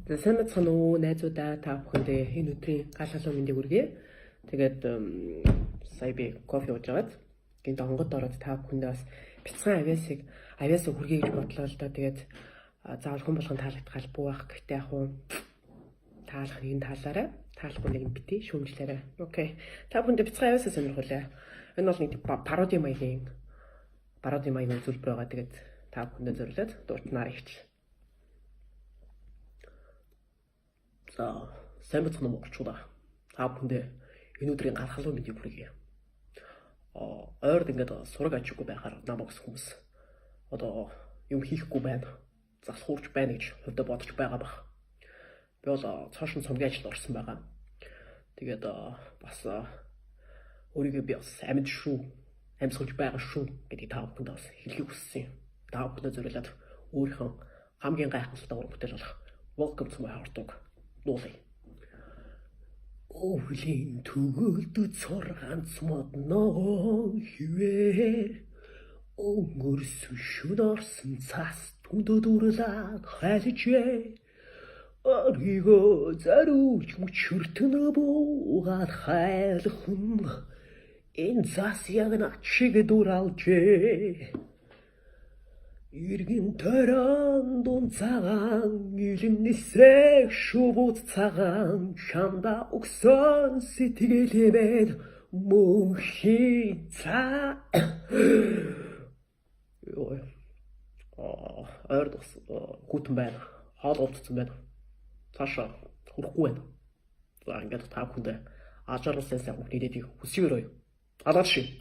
За сайн бацхан уу найзуудаа та бүхэндээ энэ өдрийн гал халуун мэндийг хүргэе. Тэгээд сая би кофе ууж байгаад гинт онгод ороод та бүхэндээ бас бяцхан авьяасаа хүргэе гэж бодлоо л да. Тэгээд заавал хүн болгон таалагдах албагүй байх. Гэхдээ яг уу таалах нэг нь таалаарай. Таалахгүй нэг нь битээ шүүмжлээрэй. Окей. Та бүхэндээ бяцхан авьяасаа сонирхуулъя. Энэ бол нэг пароди маягийн зүйлбэр байгаа. Тэгээд та бүхэндээ зориулаад дуртнаар ихч. За, сайн бацхан монголчуудаа. Та бүхэндээ энэ өдрийн гал халуун мэндийг хүргэе. Ойрд ингээд сураг ажиггүй байхаар намайг өсөх хүмүүс одоо юм хийхгүй байна. Залхуурч байна гэж хувьдаа бодож байгаа бах. Би бол цааш нь цомгийн ажилд орсон байгаа. Тэгээд бас өөрийгөө би бас амьсгалж байгаа шүү гэдгийг та бүхэнд бас хэлхийг хүссэн юм. Та бүхэндээ зориулаад өөрийнхөө хамгийн гайхалтай уран бүтээл болох Welcome to my heart dog нуулъя. Өвлийн төгөлд цорганц модноо хивээ өнгөрсөн шүн орсон цас түндөд урлаад хайлжээ оргийгөө заруулж мөчөртөн буугаад хайлхан энэ зас ягна чиг дуралжээ Иргэн төрөн дун цагаан илэннэсээ шубут цагаан шамда өгсөн сэтгэлэмэд мөнхийн цаа ойрд гүтэн байна. Хоол уулцсан байна. Цаашаа хүрэхгүй байна. За ингээд та бүхэндээ ажаарлал сайн хүнийдээ хүсье өрөөе. Алаад ши.